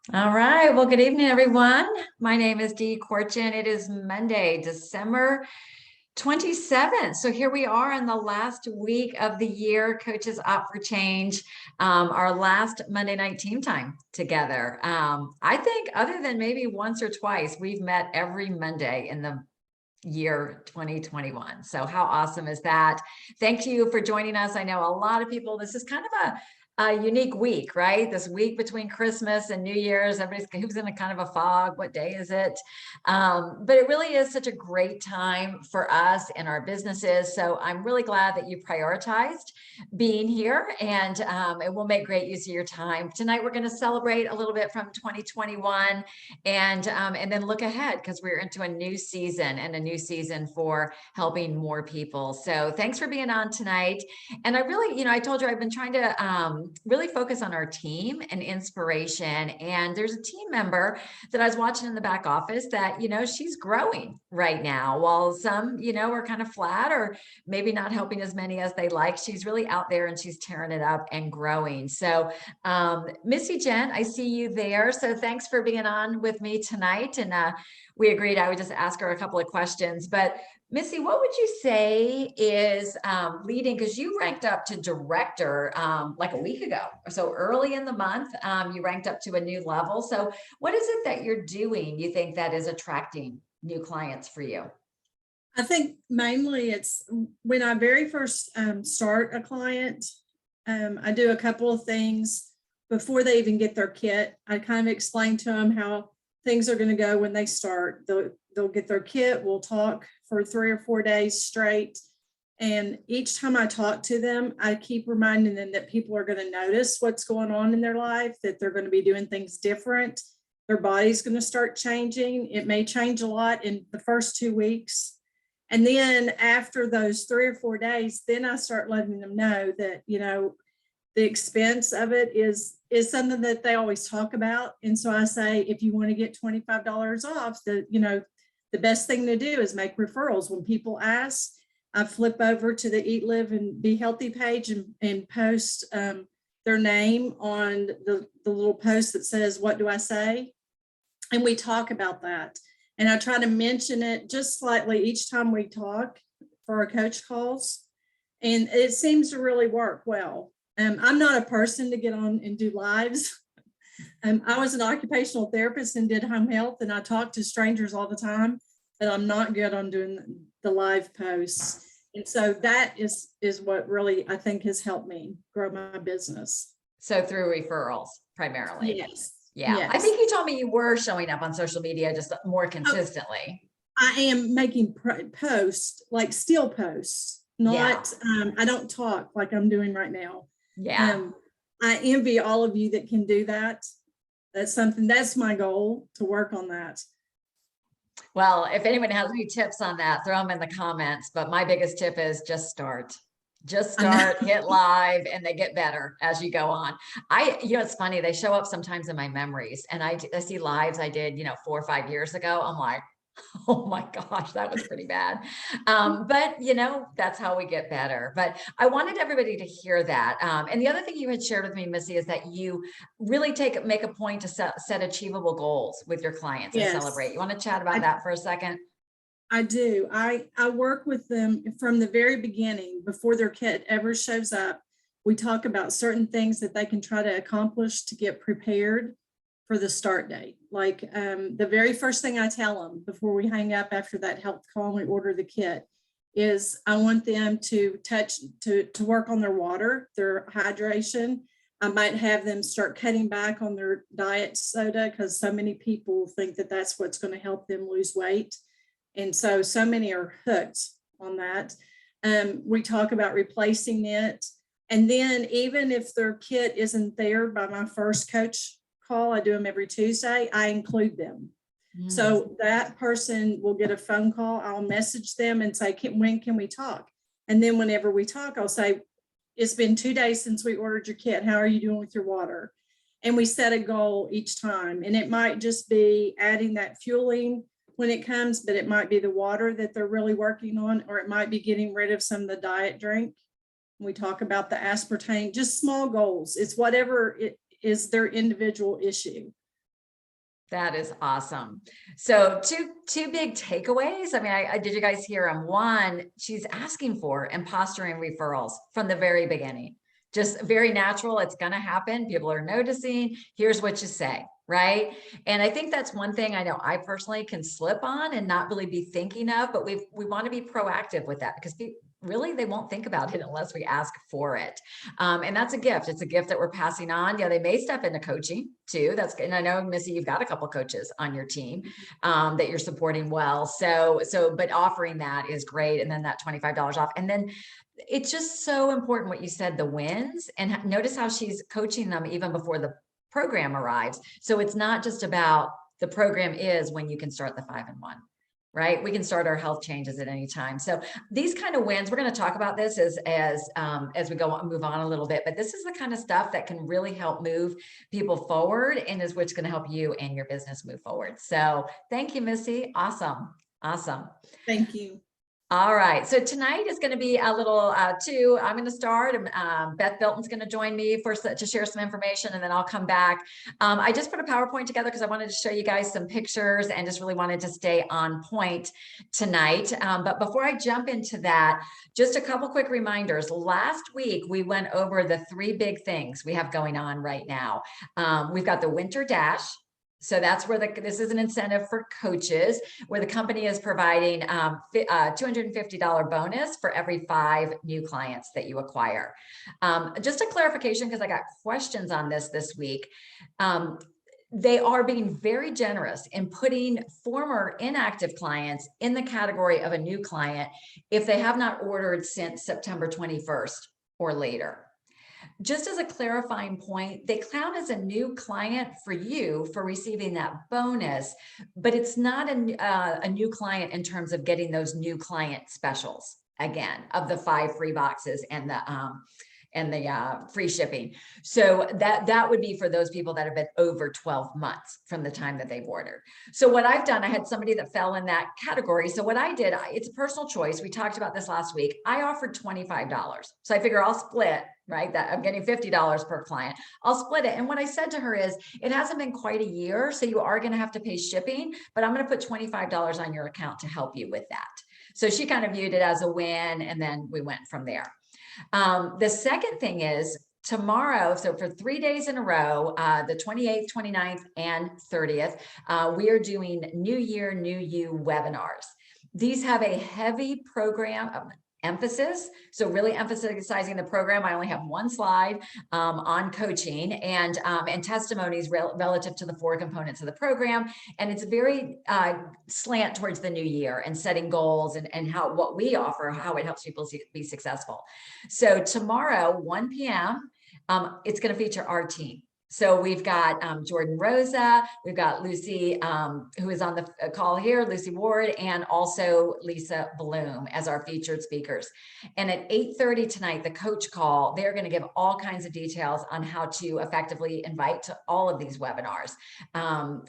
All right. Well, good evening, everyone. My name is Dee Corchin. It is Monday, December 27th. So here we are in the last week of the year. Coaches Opt for Change, our last Monday night team time together. I think other than maybe once or twice, we've met every Monday in the year 2021. So how awesome is that? Thank you for joining us. I know a lot of people, this is kind of a unique week, right? This week between Christmas and New Year's, everybody's who's in a kind of a fog. What day is it? But it really is such a great time for us and our businesses. So I'm really glad that you prioritized being here, and it will make great use of your time. Tonight, we're going to celebrate a little bit from 2021 and then look ahead because we're into a new season and a new season for helping more people. So thanks for being on tonight. And I really, I told you I've been trying to really focus on our team and inspiration. And there's a team member that I was watching in the back office that, she's growing right now. While some, are kind of flat or maybe not helping as many as they like, she's really out there and she's tearing it up and growing. So Missy Jen, I see you there. So thanks for being on with me tonight. And we agreed I would just ask her a couple of questions. But Missy, what would you say is leading, because you ranked up to director like a week ago, so early in the month, you ranked up to a new level. So what is it that you're doing you think that is attracting new clients for you? I think mainly it's when I very first start a client, I do a couple of things before they even get their kit. I kind of explain to them how things are going to go when they start. They'll get their kit. We'll talk for 3 or 4 days straight. And each time I talk to them, I keep reminding them that people are going to notice what's going on in their life, that they're going to be doing things different. Their body's going to start changing. It may change a lot in the first 2 weeks. And then after those 3 or 4 days, then I start letting them know that, the expense of it is something that they always talk about. And so I say, if you want to get $25 off, the best thing to do is make referrals. When people ask, I flip over to the Eat, Live, and Be Healthy page and post their name on the little post that says, what do I say? And we talk about that. And I try to mention it just slightly each time we talk for our coach calls. And it seems to really work well. I'm not a person to get on and do lives. I was an occupational therapist and did home health, and I talk to strangers all the time, but I'm not good on doing the live posts. And so that is what really, I think, has helped me grow my business. So through referrals primarily. Yes. Yeah. Yes. I think you told me you were showing up on social media just more consistently. I am making posts, like still posts, not, I don't talk like I'm doing right now. Yeah. I envy all of you that can do that. That's my goal, to work on that. Well, if anyone has any tips on that, throw them in the comments. But my biggest tip is just start. Just start, hit live, and they get better as you go on. It's funny. They show up sometimes in my memories, and I see lives I did, 4 or 5 years ago. I'm like, oh my gosh, that was pretty bad. But that's how we get better. But I wanted everybody to hear that. And the other thing you had shared with me, Missy, is that you really make a point to set achievable goals with your clients and celebrate. You want to chat about that for a second? I do. I work with them from the very beginning, before their kit ever shows up. We talk about certain things that they can try to accomplish to get prepared for the start date. Like the very first thing I tell them before we hang up after that health call and we order the kit is I want them to work on their water, their hydration. I might have them start cutting back on their diet soda, because so many people think that that's what's going to help them lose weight. And so many are hooked on that. We talk about replacing it. And then even if their kit isn't there by my first coach call, I do them every Tuesday, I include them. So that person will get a phone call. I'll message them and say, when can we talk? And then whenever we talk, I'll say, it's been 2 days since we ordered your kit. How are you doing with your water? And we set a goal each time. And it might just be adding that fueling when it comes, but it might be the water that they're really working on, or it might be getting rid of some of the diet drink. We talk about the aspartame, just small goals. It's whatever it is their individual issue. That is awesome. So two big takeaways. I mean, I did you guys hear them? One, she's asking for imposter and referrals from the very beginning. Just very natural. It's going to happen. People are noticing. Here's what you say, right? And I think that's one thing I know I personally can slip on and not really be thinking of, but we want to be proactive with that because really they won't think about it unless we ask for it. And that's a gift. It's a gift that we're passing on. Yeah, they may step into coaching too. That's, and I know, Missy, you've got a couple coaches on your team that you're supporting well. But offering that is great. And then that $25 off. And then it's just so important what you said, the wins, and notice how she's coaching them even before the program arrives. So it's not just about the program is when you can start the 5-in-1. Right? We can start our health changes at any time. So these kind of wins, we're going to talk about this as we move on a little bit, but this is the kind of stuff that can really help move people forward and is what's going to help you and your business move forward. So thank you, Missy. Awesome. Awesome. Thank you. All right. So tonight is going to be a little I'm going to start. Beth Bilton's going to join me first to share some information, and then I'll come back. I just put a PowerPoint together because I wanted to show you guys some pictures and just really wanted to stay on point tonight. But before I jump into that, just a couple quick reminders. Last week, we went over the 3 big things we have going on right now. We've got the Winter Dash. So that's where this is an incentive for coaches, where the company is providing $250 bonus for every 5 new clients that you acquire. Just a clarification, because I got questions on this week. They are being very generous in putting former inactive clients in the category of a new client if they have not ordered since September 21st or later. Just as a clarifying point, they count as a new client for you for receiving that bonus, but it's not a new client in terms of getting those new client specials, again, of the 5 free boxes and the free shipping. So that would be for those people that have been over 12 months from the time that they've ordered. So what I've done, I had somebody that fell in that category. So what I did, it's a personal choice. We talked about this last week. I offered $25. So I figure I'll split, right? That I'm getting $50 per client. I'll split it. And what I said to her is, it hasn't been quite a year, so you are going to have to pay shipping, but I'm going to put $25 on your account to help you with that. So she kind of viewed it as a win, and then we went from there. The second thing is tomorrow, so for 3 days in a row, the 28th, 29th, and 30th, we are doing New Year, New You webinars. These have a heavy program emphasis. So really emphasizing the program. I only have one slide on coaching and testimonies relative to the 4 components of the program. And it's very slant towards the new year and setting goals and what we offer, how it helps people be successful. So tomorrow, 1 p.m., it's going to feature our team. So we've got Jordan Rosa, we've got Lucy, who is on the call here, Lucy Ward, and also Lisa Bloom as our featured speakers. And at 8:30 tonight, the coach call, they're going to give all kinds of details on how to effectively invite to all of these webinars.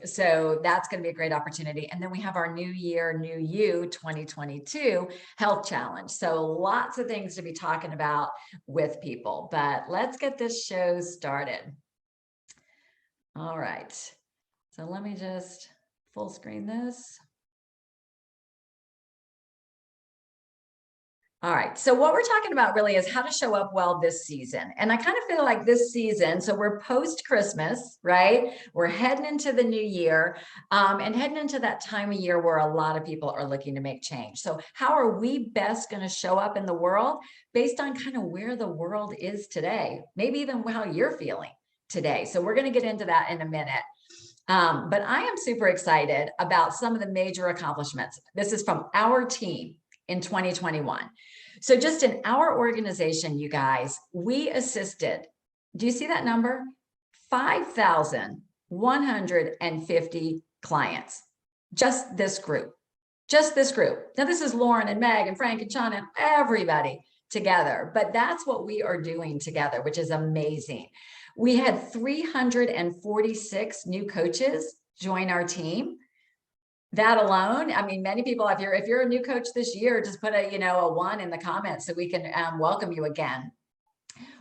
So that's going to be a great opportunity. And then we have our New Year, New You 2022 Health Challenge. So lots of things to be talking about with people, but let's get this show started. All right, so let me just full screen this. All right, so what we're talking about really is how to show up well this season. And I kind of feel like this season, so we're post-Christmas, right? We're heading into the new year and heading into that time of year where a lot of people are looking to make change. So how are we best going to show up in the world based on kind of where the world is today? Maybe even how you're feeling today. So we're going to get into that in a minute. But I am super excited about some of the major accomplishments. This is from our team in 2021. So just in our organization, you guys, we assisted, do you see that number? 5,150 clients. Just this group. Just this group. Now this is Lauren and Meg and Frank and Sean and everybody together, but that's what we are doing together, which is amazing. We had 346 new coaches join our team. That alone, I mean, many people, if you're a new coach this year, just put a 1 in the comments so we can welcome you again.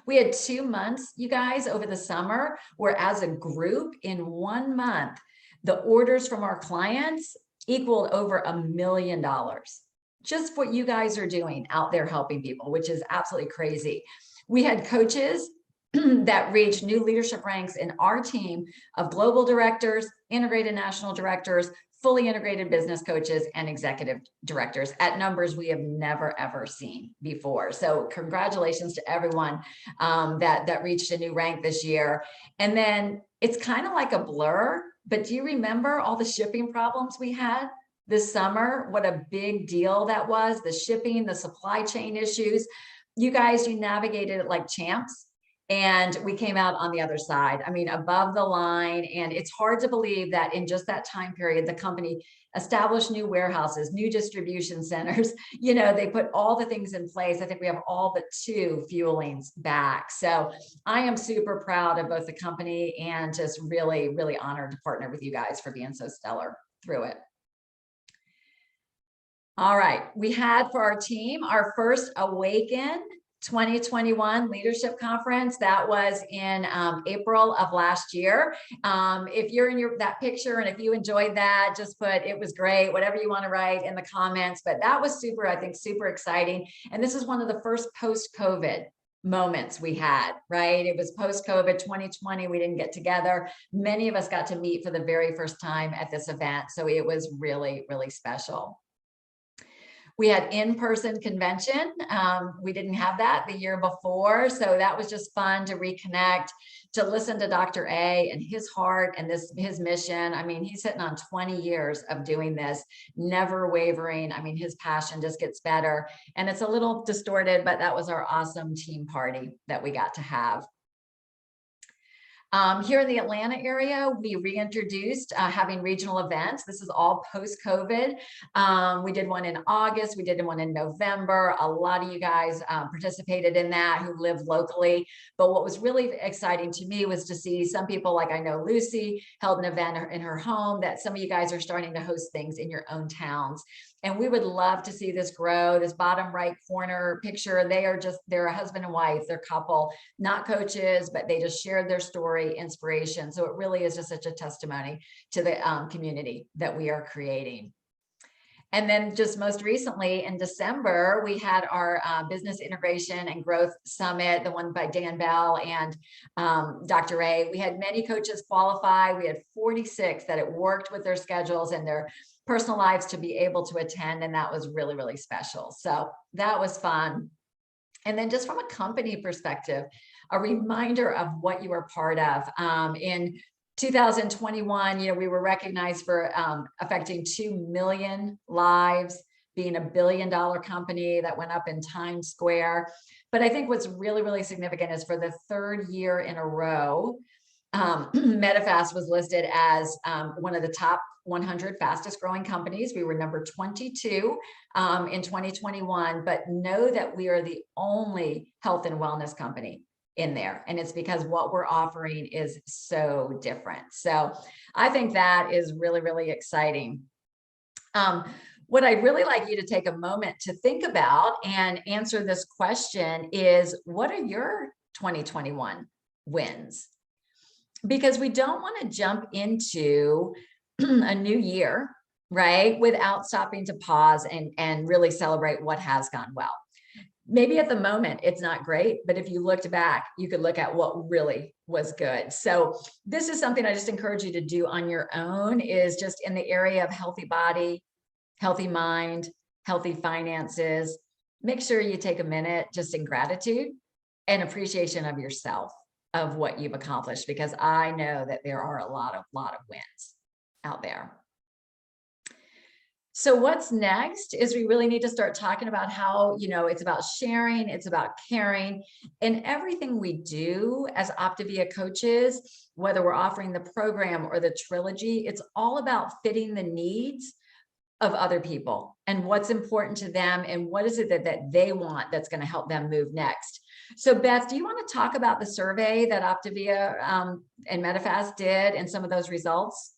We had 2 months, you guys, over the summer, where as a group in 1 month, The orders from our clients equaled over $1 million. Just what you guys are doing out there helping people, which is absolutely crazy. We had coaches that reached new leadership ranks in our team of global directors, integrated national directors, fully integrated business coaches, and executive directors at numbers we have never, ever seen before. So congratulations to everyone that reached a new rank this year. And then it's kind of like a blur, but do you remember all the shipping problems we had this summer? What a big deal that was, the shipping, the supply chain issues. You guys, you navigated it like champs. And we came out on the other side. I mean, above the line. And it's hard to believe that in just that time period, the company established new warehouses, new distribution centers. You know, they put all the things in place. I think we have all but 2 fuelings back. So I am super proud of both the company and just really, really honored to partner with you guys for being so stellar through it. All right, we had for our team our first Awaken 2021 leadership conference. That was in April of last year. If you're in that picture and if you enjoyed that, just put "it was great," whatever you want to write in the comments. But that was super, I think, super exciting. And this is one of the first post-COVID moments we had, right? It was post-COVID 2020. We didn't get together. Many of us got to meet for the very first time at this event. So it was really, really special. We had in-person convention. We didn't have that the year before. So that was just fun to reconnect, to listen to Dr. A and his heart and his mission. I mean, he's sitting on 20 years of doing this, never wavering. I mean, his passion just gets better. And it's a little distorted, but that was our awesome team party that we got to have. Here in the Atlanta area, we reintroduced having regional events. This is all post-COVID. We did one in August. We did one in November. A lot of you guys participated in that who live locally. But what was really exciting to me was to see some people, like I know Lucy, held an event in her home, that some of you guys are starting to host things in your own towns. And we would love to see this grow. This bottom right corner picture, they're a husband and wife, they're a couple, not coaches, but they just shared their story, inspiration. So it really is just such a testimony to the community that we are creating. And then just most recently in December, we had our Business Integration and Growth Summit, the one by Dan Bell and Dr. A. We had many coaches qualify. We had 46 that it worked with their schedules and their personal lives to be able to attend. And that was really, really special. So that was fun. And then just from a company perspective, a reminder of what you are part of. In 2021, we were recognized for affecting 2 million lives, being $1 billion company that went up in Times Square. But I think what's really, really significant is for the 3rd year in a row, Medifast was listed as one of the top 100 fastest growing companies. We were number 22 in 2021, but know that we are the only health and wellness company in there. And it's because what we're offering is so different. So I think that is really, really exciting. What I'd really like you to take a moment to think about and answer this question is, what are your 2021 wins? Because we don't want to jump into a new year, right, without stopping to pause and really celebrate what has gone well. Maybe at the moment it's not great, but if you looked back, you could look at what really was good. So this is something I just encourage you to do on your own, is just in the area of healthy body, healthy mind, healthy finances. Make sure you take a minute just in gratitude and appreciation of yourself, of what you've accomplished, because I know that there are a lot of wins out there. So what's next is we really need to start talking about how, it's about sharing, it's about caring, and everything we do as Optavia coaches, whether we're offering the program or the trilogy, it's all about fitting the needs of other people and what's important to them and what is it that they want that's going to help them move next. So Beth, do you want to talk about the survey that Optavia and Medifast did and some of those results?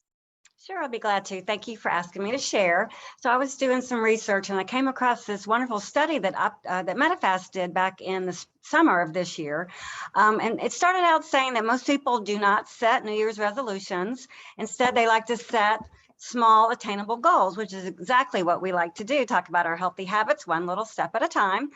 Sure, I'll be glad to. Thank you for asking me to share. So I was doing some research and I came across this wonderful study that Medifast did back in the summer of this year. And it started out saying that most people do not set New Year's resolutions. Instead, they like to set small attainable goals, which is exactly what we like to do, talk about our healthy habits, one little step at a time.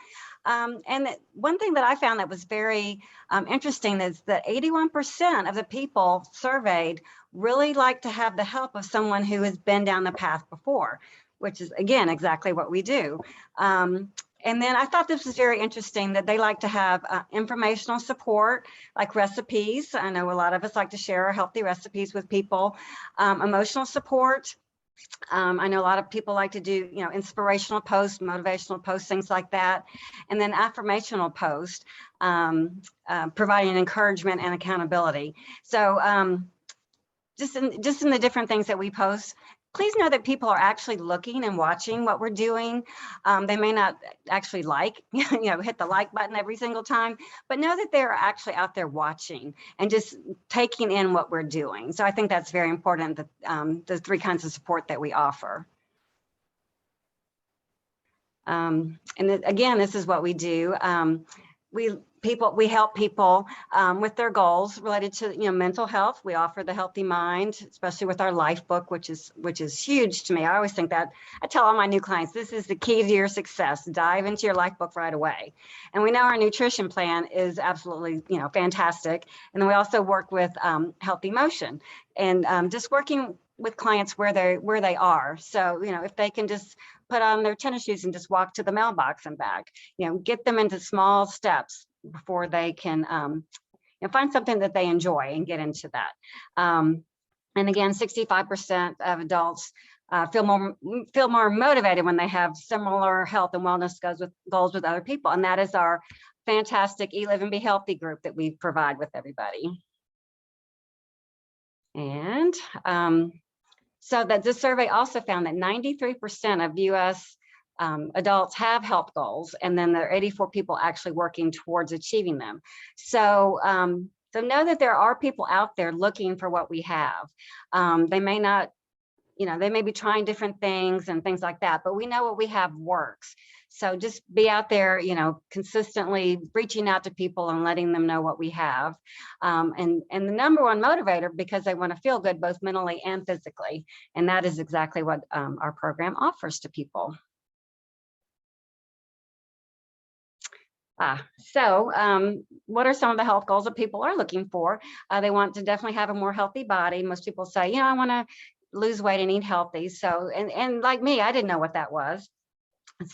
And one thing that I found that was very interesting is that 81% of the people surveyed really like to have the help of someone who has been down the path before, which is, again, exactly what we do. And then I thought this was very interesting that they like to have informational support, like recipes. I know a lot of us like to share our healthy recipes with people. Emotional support. I know a lot of people like to do, inspirational posts, motivational posts, things like that. And then affirmational posts, providing encouragement and accountability. So just in the different things that we post, please know that people are actually looking and watching what we're doing. They may not actually hit the like button every single time, but know that they're actually out there watching and just taking in what we're doing. So I think that's very important, that the three kinds of support that we offer. And again, this is what we do. We help people with their goals related to mental health. We offer the Healthy Mind, especially with our life book, which is huge to me. I always think that, I tell all my new clients, this is the key to your success. Dive into your life book right away. And we know our nutrition plan is absolutely fantastic. And then we also work with Healthy Motion, and just working with clients where they are. So if they can just put on their tennis shoes and just walk to the mailbox and back, get them into small steps before they can find something that they enjoy and get into that. And again, 65% of adults feel more motivated when they have similar health and wellness goals with other people. And that is our fantastic Eat, Live, and Be Healthy group that we provide with everybody. And so that this survey also found that 93% of US adults have health goals, and then there are 84 people actually working towards achieving them. So, so know that there are people out there looking for what we have. They may not, they may be trying different things and things like that, but we know what we have works. So just be out there, consistently reaching out to people and letting them know what we have. And the number one motivator, because they want to feel good, both mentally and physically. And that is exactly what our program offers to people. So what are some of the health goals that people are looking for? They want to definitely have a more healthy body. Most people say, I want to lose weight and eat healthy. So, and like me, I didn't know what that was.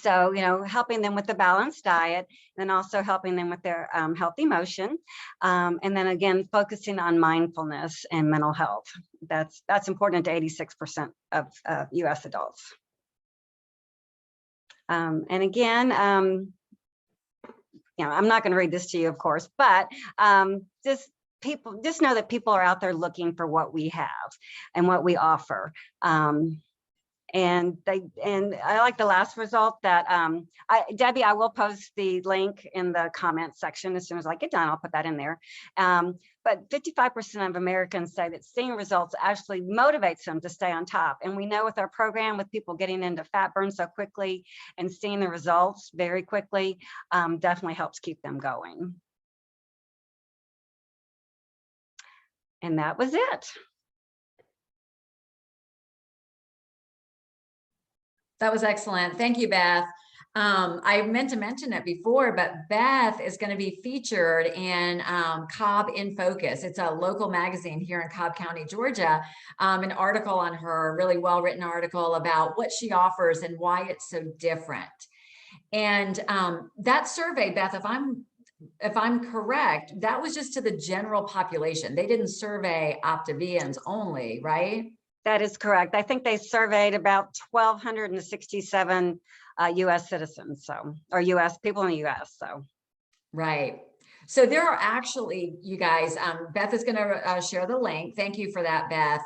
So, helping them with the balanced diet, and then also helping them with their healthy motion. And then again, focusing on mindfulness and mental health. That's important to 86% of US adults. And again, I'm not going to read this to you, of course, but just know that people are out there looking for what we have and what we offer. And I like the last result that Debbie, I will post the link in the comments section as soon as I get done. I'll put that in there. But 55% of Americans say that seeing results actually motivates them to stay on top. And we know with our program, with people getting into fat burn so quickly and seeing the results very quickly, definitely helps keep them going. And that was it. That was excellent. Thank you, Beth. I meant to mention it before, but Beth is going to be featured in Cobb in Focus. It's a local magazine here in Cobb County, Georgia. An article on her, a really well-written article about what she offers and why it's so different. And that survey, Beth, if I'm correct, that was just to the general population. They didn't survey Optavians only, right? That is correct. I think they surveyed about 1,267 US citizens, or US people in the US. So, right. So there are actually, you guys, Beth is going to share the link. Thank you for that, Beth.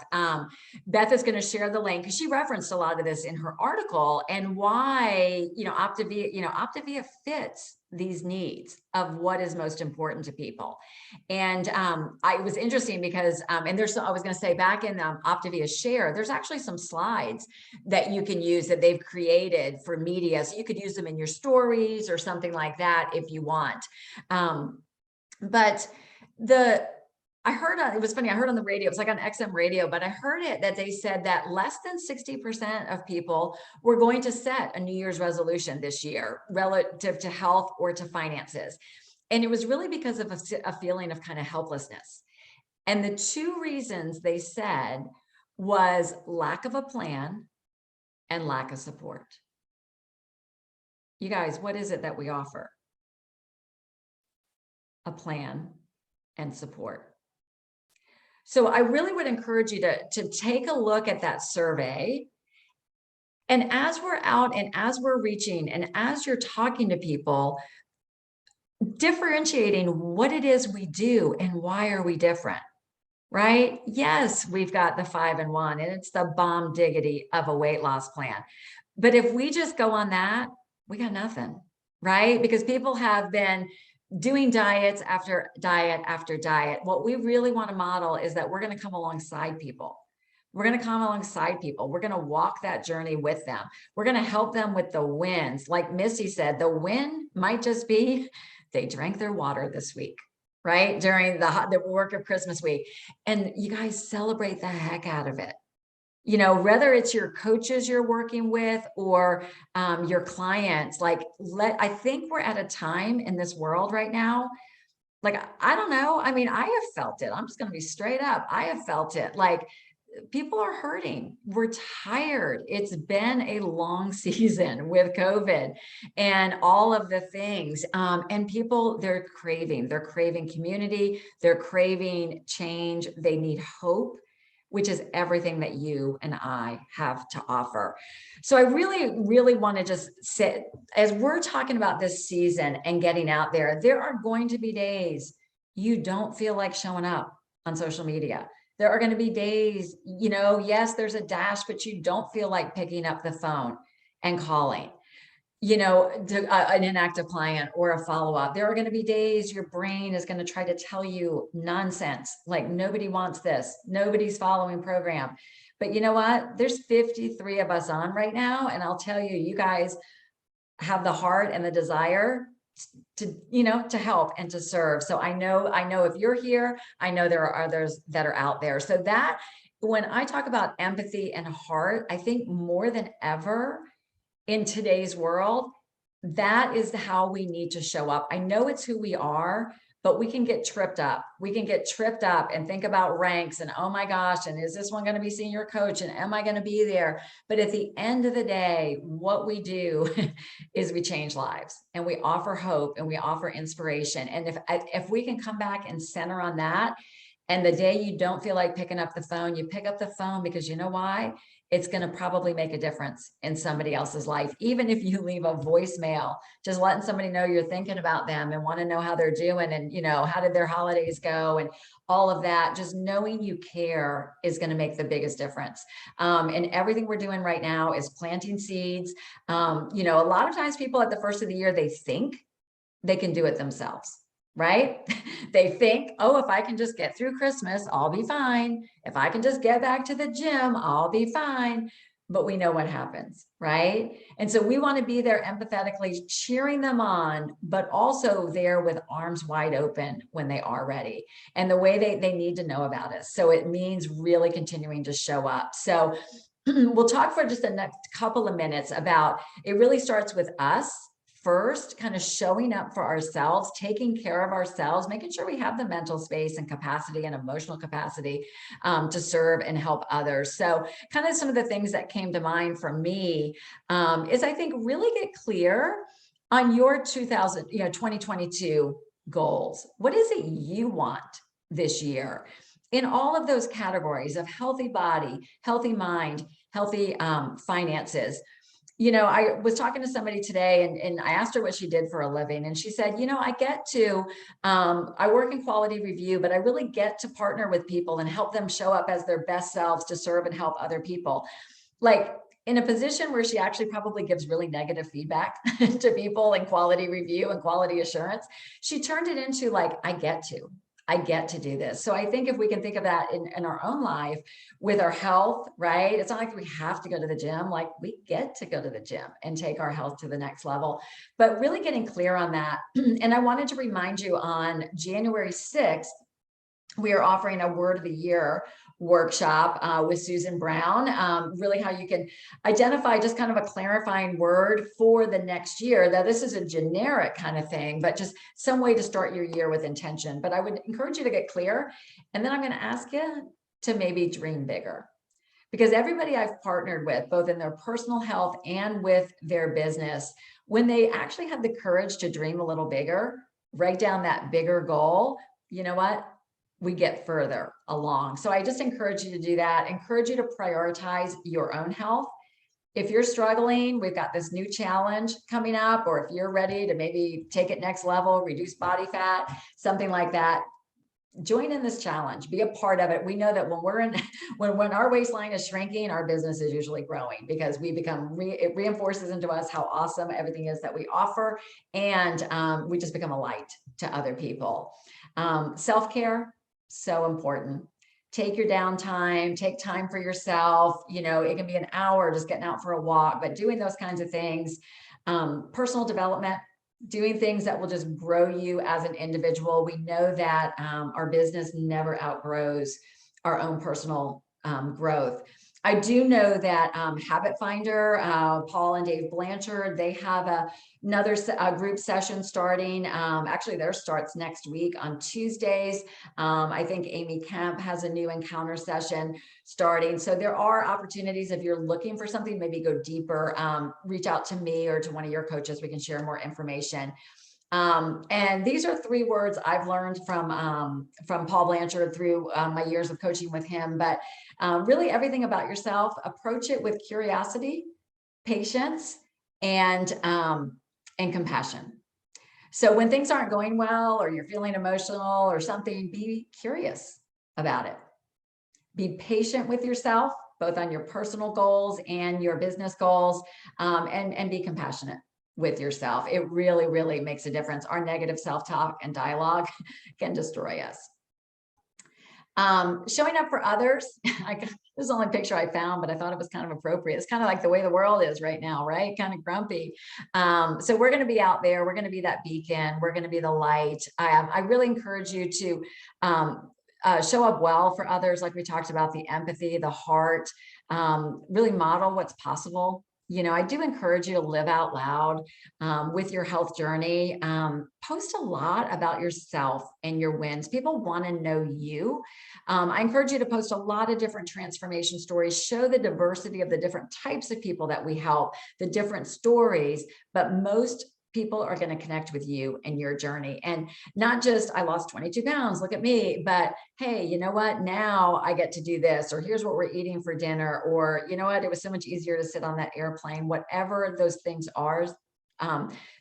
Beth is going to share the link because she referenced a lot of this in her article, and why, Optavia fits these needs of what is most important to people. And it was interesting because, and I was going to say back in Optavia Share, there's actually some slides that you can use that they've created for media. So you could use them in your stories or something like that if you want. But I heard, it was funny, I heard on the radio, it was like on XM radio, but I heard it that they said that less than 60% of people were going to set a New Year's resolution this year relative to health or to finances. And it was really because of a feeling of kind of helplessness. And the two reasons they said was lack of a plan and lack of support. You guys, what is it that we offer? A plan and support. So I really would encourage you to take a look at that survey. And as we're out and as we're reaching and as you're talking to people, differentiating what it is we do and why are we different, right? Yes, we've got the 5-in-1 and it's the bomb diggity of a weight loss plan. But if we just go on that, we got nothing, right? Because people have been doing diets after diet after diet. What we really want to model is that we're going to come alongside people. We're going to come alongside people. We're going to walk that journey with them. We're going to help them with the wins. Like Missy said, the win might just be they drank their water this week, right? During the work of Christmas week. And you guys celebrate the heck out of it. You know, whether it's your coaches you're working with or your clients, like I think we're at a time in this world right now. Like, I don't know. I mean, I have felt it. I'm just going to be straight up. I have felt it. Like people are hurting. We're tired. It's been a long season with COVID and all of the things. And people, they're craving community. They're craving change. They need hope, which is everything that you and I have to offer. So I really, really want to just sit, as we're talking about this season and getting out there, there are going to be days you don't feel like showing up on social media. There are going to be days, you know, yes, there's a dash, but you don't feel like picking up the phone and calling, you know, an inactive client or a follow-up. There are going to be days your brain is going to try to tell you nonsense, like nobody wants this, nobody's following program. But you know what? There's 53 of us on right now. And I'll tell you, you guys have the heart and the desire to, you know, to help and to serve. So I know if you're here, I know there are others that are out there. So that when I talk about empathy and heart, I think more than ever, in today's world, that is how we need to show up. I know it's who we are, but we can get tripped up. We can get tripped up and think about ranks and, oh my gosh, and is this one going to be senior coach? And am I going to be there? But at the end of the day, what we do is we change lives and we offer hope and we offer inspiration. And if we can come back and center on that, and the day you don't feel like picking up the phone, you pick up the phone because you know why? It's going to probably make a difference in somebody else's life. Even if you leave a voicemail, just letting somebody know you're thinking about them and want to know how they're doing and, you know, how did their holidays go and all of that, just knowing you care is going to make the biggest difference. And everything we're doing right now is planting seeds. You know, a lot of times people at the first of the year, they think they can do it themselves. Right? They think, oh, if I can just get through Christmas, I'll be fine. If I can just get back to the gym, I'll be fine. But we know what happens, right? And so we want to be there empathetically cheering them on, but also there with arms wide open when they are ready and the way they need to know about us. So it means really continuing to show up. So we'll talk for just the next couple of minutes about, it really starts with us. First, kind of showing up for ourselves, taking care of ourselves, making sure we have the mental space and capacity and emotional capacity to serve and help others. So kind of some of the things that came to mind for me is I think really get clear on your 2022 goals. What is it you want this year in all of those categories of healthy body, healthy mind, healthy finances? You know, I was talking to somebody today and I asked her what she did for a living. And she said, you know, I get to, I work in quality review, but I really get to partner with people and help them show up as their best selves to serve and help other people. Like, in a position where she actually probably gives really negative feedback to people and quality review and quality assurance, she turned it into like, I get to do this. So I think if we can think of that in our own life with our health, right? It's not like we have to go to the gym, like we get to go to the gym and take our health to the next level, but really getting clear on that. And I wanted to remind you on January 6th, we are offering a word of the year workshop with Susan Brown, really how you can identify just kind of a clarifying word for the next year. Now, this is a generic kind of thing, but just some way to start your year with intention. But I would encourage you to get clear. And then I'm going to ask you to maybe dream bigger. Because everybody I've partnered with, both in their personal health and with their business, when they actually have the courage to dream a little bigger, write down that bigger goal, you know what? We get further along. So I just encourage you to do that. Encourage you to prioritize your own health. If you're struggling, we've got this new challenge coming up, or if you're ready to maybe take it next level, reduce body fat, something like that, join in this challenge, be a part of it. We know that when we're in, when our waistline is shrinking, our business is usually growing because we become, it reinforces into us how awesome everything is that we offer. And we just become a light to other people. Self-care, so important. Take your downtime, take time for yourself. You know, it can be an hour just getting out for a walk, but doing those kinds of things. Personal development, doing things that will just grow you as an individual. We know that our business never outgrows our own personal growth. I do know that Habit Finder, Paul and Dave Blanchard, they have another group session starting. Actually, theirs starts next week on Tuesdays. I think Amy Kemp has a new encounter session starting. So there are opportunities if you're looking for something, maybe go deeper, reach out to me or to one of your coaches. We can share more information. And these are 3 words I've learned from Paul Blanchard through my years of coaching with him, but really everything about yourself, approach it with curiosity, patience, and compassion. So when things aren't going well, or you're feeling emotional or something, be curious about it. Be patient with yourself, both on your personal goals and your business goals, and be compassionate with yourself. It really, really makes a difference. Our negative self-talk and dialogue can destroy us. Showing up for others. This is the only picture I found, but I thought it was kind of appropriate. It's kind of like the way the world is right now, right? Kind of grumpy. So we're going to be out there. We're going to be that beacon. We're going to be the light. I really encourage you to show up well for others. Like we talked about, the empathy, the heart, really model what's possible. You know, I do encourage you to live out loud with your health journey. Post a lot about yourself and your wins. People want to know you. I encourage you to post a lot of different transformation stories, show the diversity of the different types of people that we help, the different stories, but most people are going to connect with you and your journey. And not just, I lost 22 pounds, look at me, but hey, you know what? Now I get to do this, or here's what we're eating for dinner, or you know what? It was so much easier to sit on that airplane, whatever those things are.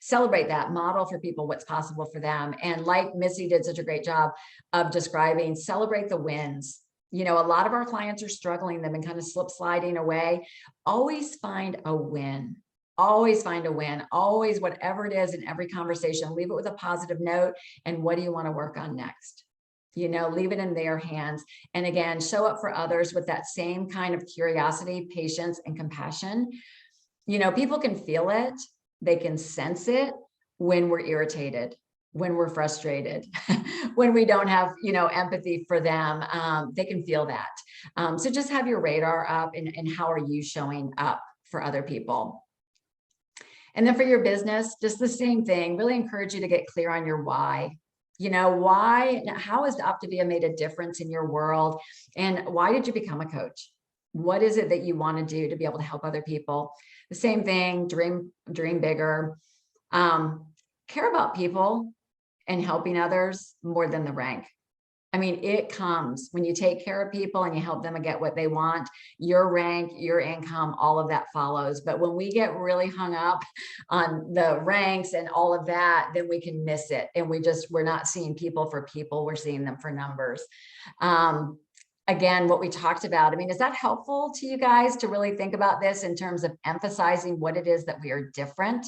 Celebrate that, model for people what's possible for them. And like Missy did such a great job of describing, celebrate the wins. You know, a lot of our clients are struggling, they've been kind of slip sliding away. Always find a win. Always find a win, always, whatever it is in every conversation, leave it with a positive note. And what do you want to work on next? You know, leave it in their hands. And again, show up for others with that same kind of curiosity, patience, and compassion. You know, people can feel it. They can sense it when we're irritated, when we're frustrated, when we don't have, you know, empathy for them. They can feel that. So just have your radar up and how are you showing up for other people? And then for your business, just the same thing. Really encourage you to get clear on your why. You know, why, how has Optavia made a difference in your world? And why did you become a coach? What is it that you want to do to be able to help other people? The same thing, dream bigger. Care about people and helping others more than the rank. I mean, it comes when you take care of people and you help them get what they want, your rank, your income, all of that follows. But when we get really hung up on the ranks and all of that, then we can miss it. And we're not seeing people for people, we're seeing them for numbers. again, what we talked about. I mean, is that helpful to you guys to really think about this in terms of emphasizing what it is that we are different,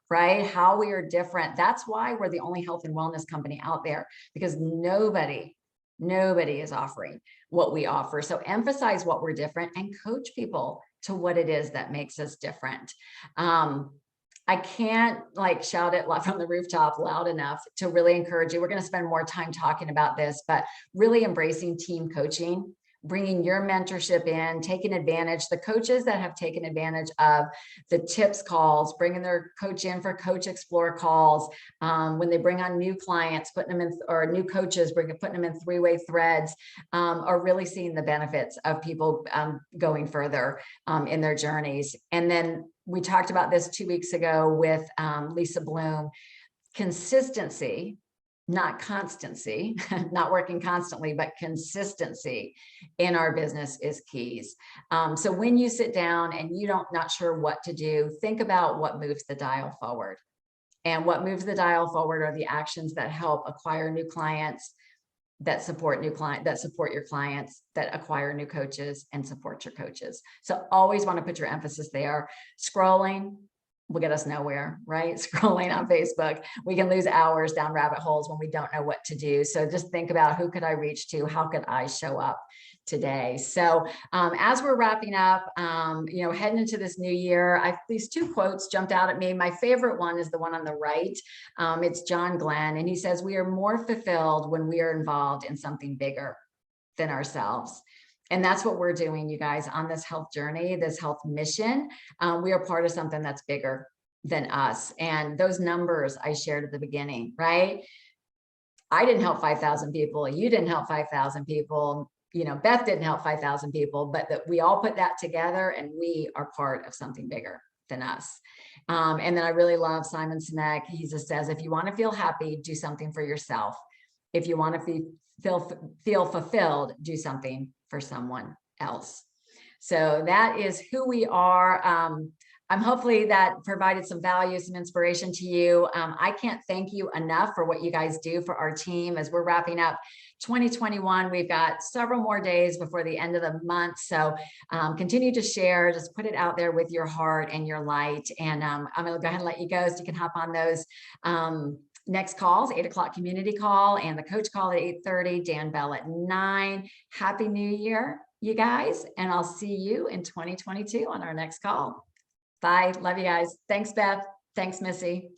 right? How we are different. That's why we're the only health and wellness company out there, because nobody is offering what we offer. So emphasize what we're different and coach people to what it is that makes us different. I can't like shout it from the rooftop loud enough to really encourage you. We're going to spend more time talking about this, but really embracing team coaching, bringing your mentorship in, taking advantage, the coaches that have taken advantage of the tips calls, bringing their coach in for Coach Explore calls, when they bring on new clients, putting them in, or new coaches, putting them in three-way threads, are really seeing the benefits of people going further in their journeys. And then we talked about this 2 weeks ago with Lisa Bloom. Consistency, not constancy, not working constantly, but consistency in our business is keys. So when you sit down and you not sure what to do, think about what moves the dial forward. And what moves the dial forward are the actions that help acquire new clients, that support your clients, that acquire new coaches and support your coaches. So always want to put your emphasis there. Scrolling will get us nowhere, right? Scrolling on Facebook, we can lose hours down rabbit holes when we don't know what to do. So just think about, who could I reach to? How could I show up today? So as we're wrapping up, heading into this new year, these two quotes jumped out at me. My favorite one is the one on the right. It's John Glenn, and he says, "We are more fulfilled when we are involved in something bigger than ourselves." And that's what we're doing, you guys, on this health journey, this health mission. We are part of something that's bigger than us. And those numbers I shared at the beginning, right? I didn't help 5,000 people. You didn't help 5,000 people. Beth didn't help 5,000 people, but that we all put that together and we are part of something bigger than us. And then I really love Simon Sinek. He just says, if you want to feel happy, do something for yourself. If you want to feel fulfilled, do something for someone else. So that is who we are. I'm hopefully that provided some value, some inspiration to you. I can't thank you enough for what you guys do for our team as we're wrapping up 2021. We've got several more days before the end of the month. So continue to share, just put it out there with your heart and your light. And I'm going to go ahead and let you go so you can hop on those next calls, 8 o'clock community call and the coach call at 8:30, Dan Bell at 9. Happy New Year, you guys. And I'll see you in 2022 on our next call. Bye. Love you guys. Thanks, Beth. Thanks, Missy.